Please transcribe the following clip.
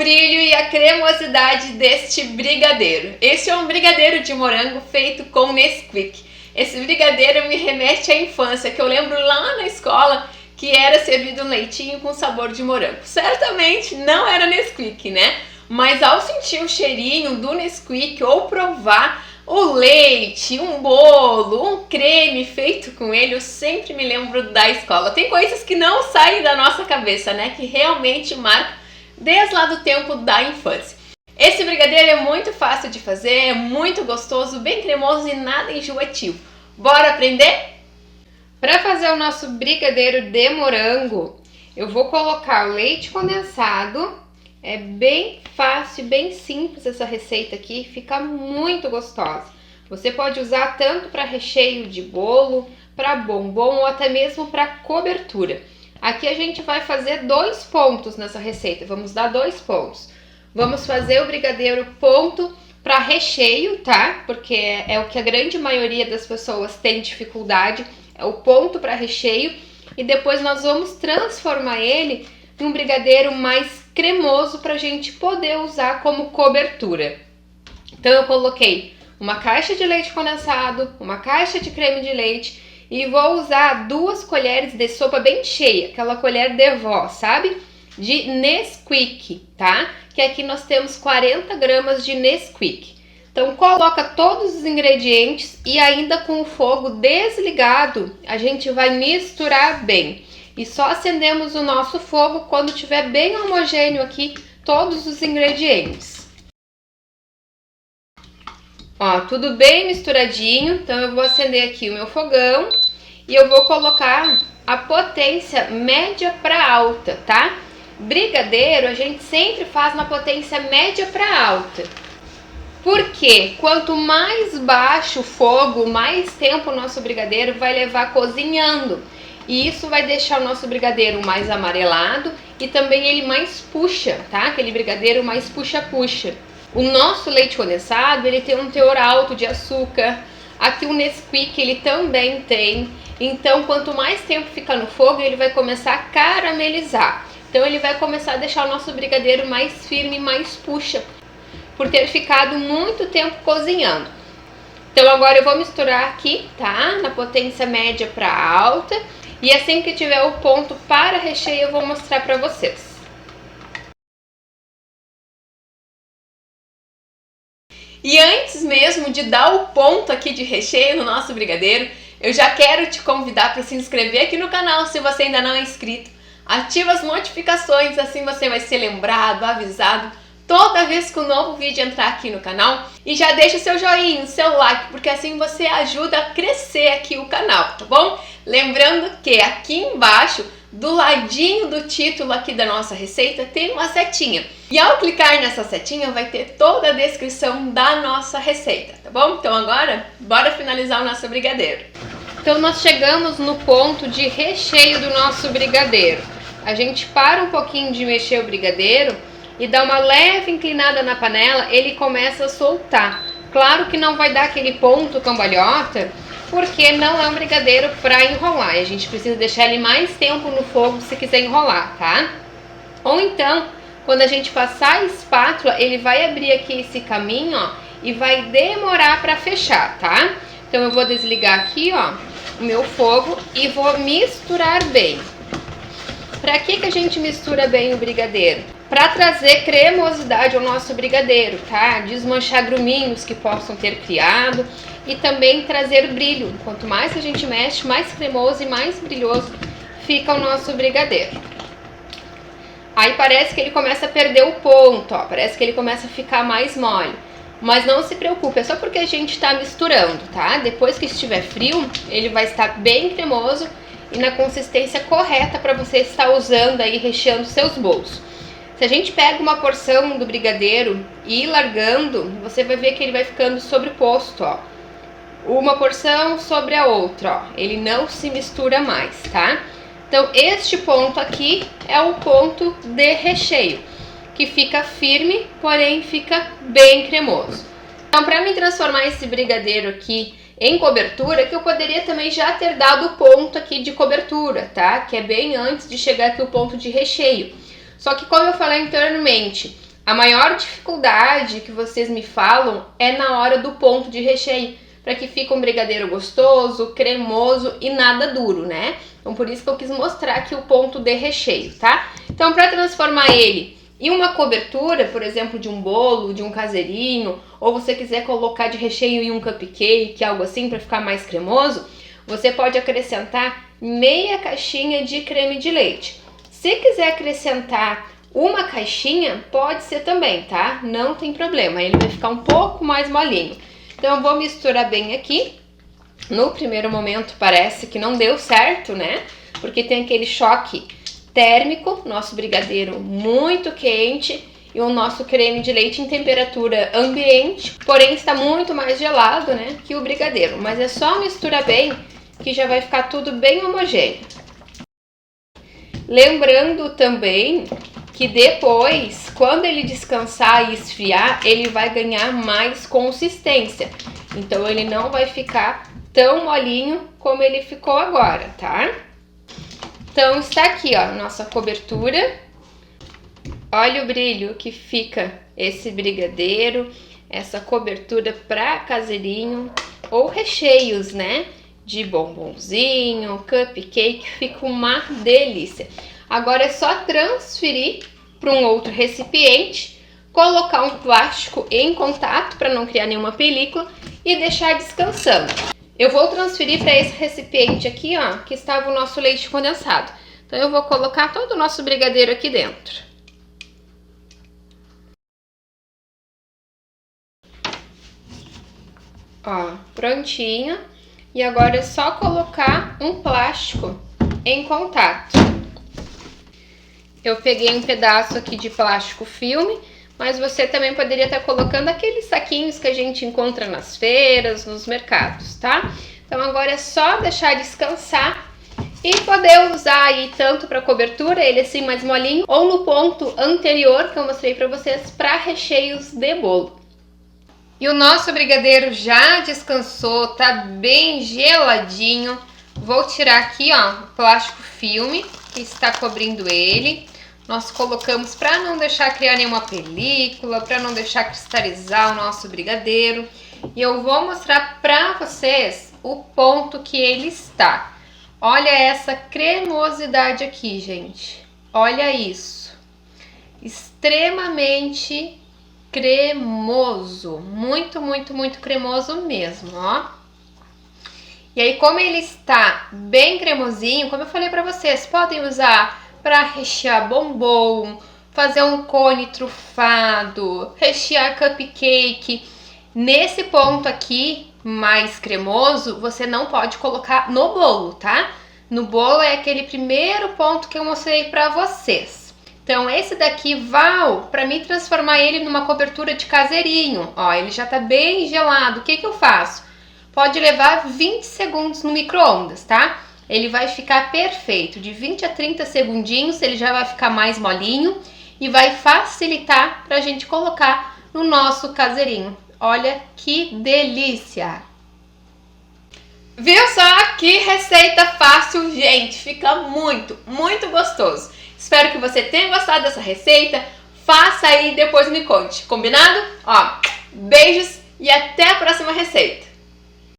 brilho e a cremosidade deste brigadeiro. Este é um brigadeiro de morango feito com Nesquik. Esse brigadeiro me remete à infância, que eu lembro lá na escola que era servido um leitinho com sabor de morango. Certamente não era Nesquik, né? Mas ao sentir o cheirinho do Nesquik ou provar o leite, um bolo, um creme feito com ele, eu sempre me lembro da escola. Tem coisas que não saem da nossa cabeça, né? Que realmente marcam desde lá do tempo da infância. Esse brigadeiro é muito fácil de fazer, é muito gostoso, bem cremoso e nada enjoativo. Bora aprender? Para fazer o nosso brigadeiro de morango, eu vou colocar o leite condensado. É bem fácil, bem simples essa receita aqui, fica muito gostosa. Você pode usar tanto para recheio de bolo, para bombom ou até mesmo para cobertura. Aqui a gente vai fazer 2 pontos nessa receita, vamos dar 2 pontos. Vamos fazer o brigadeiro ponto para recheio, tá? Porque é o que a grande maioria das pessoas tem dificuldade, é o ponto para recheio. E depois nós vamos transformar ele em um brigadeiro mais cremoso para a gente poder usar como cobertura. Então eu coloquei uma caixa de leite condensado, uma caixa de creme de leite e vou usar 2 colheres de sopa bem cheia, aquela colher de vó, sabe? De Nesquik, tá? Que aqui nós temos 40 gramas de Nesquik. Então coloca todos os ingredientes e ainda com o fogo desligado, a gente vai misturar bem. E só acendemos o nosso fogo quando tiver bem homogêneo aqui todos os ingredientes. Ó, tudo bem misturadinho, então eu vou acender aqui o meu fogão e eu vou colocar a potência média para alta, tá? Brigadeiro a gente sempre faz na potência média para alta. Porque quanto mais baixo o fogo, mais tempo o nosso brigadeiro vai levar cozinhando. E isso vai deixar o nosso brigadeiro mais amarelado e também ele mais puxa, tá? Aquele brigadeiro mais puxa-puxa. O nosso leite condensado, ele tem um teor alto de açúcar. Aqui o Nesquik, ele também tem. Então, quanto mais tempo ficar no fogo, ele vai começar a caramelizar. Então, ele vai começar a deixar o nosso brigadeiro mais firme, mais puxa, por ter ficado muito tempo cozinhando. Então, agora eu vou misturar aqui, tá? Na potência média para alta. E assim que tiver o ponto para recheio, eu vou mostrar para vocês. E antes mesmo de dar o ponto aqui de recheio no nosso brigadeiro, eu já quero te convidar para se inscrever aqui no canal se você ainda não é inscrito. Ativa as notificações, assim você vai ser lembrado, avisado toda vez que um novo vídeo entrar aqui no canal. E já deixa o seu joinha, o seu like, porque assim você ajuda a crescer aqui o canal, tá bom? Lembrando que aqui embaixo, do ladinho do título aqui da nossa receita, tem uma setinha. E ao clicar nessa setinha vai ter toda a descrição da nossa receita, tá bom? Então agora, bora finalizar o nosso brigadeiro. Então nós chegamos no ponto de recheio do nosso brigadeiro. A gente para um pouquinho de mexer o brigadeiro e dá uma leve inclinada na panela, ele começa a soltar. Claro que não vai dar aquele ponto cambalhota, porque não é um brigadeiro para enrolar. A gente precisa deixar ele mais tempo no fogo se quiser enrolar, tá? Ou então, quando a gente passar a espátula, ele vai abrir aqui esse caminho, ó, e vai demorar para fechar, tá? Então eu vou desligar aqui, ó, o meu fogo e vou misturar bem. Para que a gente mistura bem o brigadeiro? Para trazer cremosidade ao nosso brigadeiro, tá? Desmanchar gruminhos que possam ter criado e também trazer brilho. Quanto mais a gente mexe, mais cremoso e mais brilhoso fica o nosso brigadeiro. Aí parece que ele começa a perder o ponto, ó, parece que ele começa a ficar mais mole. Mas não se preocupe, é só porque a gente está misturando, tá? Depois que estiver frio, ele vai estar bem cremoso e na consistência correta para você estar usando aí, recheando seus bolos. Se a gente pega uma porção do brigadeiro e ir largando, você vai ver que ele vai ficando sobreposto, ó. Uma porção sobre a outra, ó. Ele não se mistura mais, tá? Então, este ponto aqui é o ponto de recheio, que fica firme, porém fica bem cremoso. Então, para me transformar esse brigadeiro aqui em cobertura, que eu poderia também já ter dado o ponto aqui de cobertura, tá? Que é bem antes de chegar aqui o ponto de recheio. Só que como eu falei anteriormente, A maior dificuldade que vocês me falam é na hora do ponto de recheio, para que fique um brigadeiro gostoso, cremoso e nada duro, né? Então por isso que eu quis mostrar aqui o ponto de recheio, tá? Então para transformar ele em uma cobertura, por exemplo, de um bolo, de um caseirinho, ou você quiser colocar de recheio em um cupcake, algo assim, para ficar mais cremoso, você pode acrescentar meia caixinha de creme de leite. Se quiser acrescentar uma caixinha, pode ser também, tá? Não tem problema, ele vai ficar um pouco mais molinho. Então eu vou misturar bem aqui. No primeiro momento parece que não deu certo, né? Porque tem aquele choque térmico, nosso brigadeiro muito quente e o nosso creme de leite em temperatura ambiente, porém está muito mais gelado, né, que o brigadeiro. Mas é só misturar bem que já vai ficar tudo bem homogêneo. Lembrando também que depois, quando ele descansar e esfriar, ele vai ganhar mais consistência. Então ele não vai ficar tão molinho como ele ficou agora, tá? Então está aqui, ó, nossa cobertura. Olha o brilho que fica esse brigadeiro, essa cobertura para caseirinho ou recheios, né? De bombonzinho, cupcake, fica uma delícia. Agora é só transferir para um outro recipiente, colocar um plástico em contato para não criar nenhuma película e deixar descansando. Eu vou transferir para esse recipiente aqui, ó, que estava o nosso leite condensado. Então eu vou colocar todo o nosso brigadeiro aqui dentro. Ó, prontinho. E agora é só colocar um plástico em contato. Eu peguei um pedaço aqui de plástico filme, mas você também poderia estar colocando aqueles saquinhos que a gente encontra nas feiras, nos mercados, tá? Então agora é só deixar descansar e poder usar aí tanto para cobertura, ele assim mais molinho, ou no ponto anterior que eu mostrei para vocês, para recheios de bolo. E o nosso brigadeiro já descansou, tá bem geladinho. Vou tirar aqui, ó, o plástico filme que está cobrindo ele. Nós colocamos para não deixar criar nenhuma película, para não deixar cristalizar o nosso brigadeiro. E eu vou mostrar para vocês o ponto que ele está. Olha essa cremosidade aqui, gente. Olha isso. Extremamente cremoso. Muito, muito, muito cremoso mesmo, ó. E aí, como ele está bem cremosinho, como eu falei para vocês, podem usar para rechear bombom, fazer um cone trufado, rechear cupcake. Nesse ponto aqui, mais cremoso, você não pode colocar no bolo, tá? No bolo é aquele primeiro ponto que eu mostrei para vocês. Então, esse daqui vai para mim transformar ele numa cobertura de caseirinho. Ó, ele já tá bem gelado. O que que eu faço? Pode levar 20 segundos no micro-ondas, tá? Ele vai ficar perfeito, de 20 a 30 segundinhos, ele já vai ficar mais molinho e vai facilitar pra gente colocar no nosso caseirinho. Olha que delícia! Viu só que receita fácil, gente? Fica muito, muito gostoso. Espero que você tenha gostado dessa receita. Faça aí e depois me conte, combinado? Ó, beijos e até a próxima receita!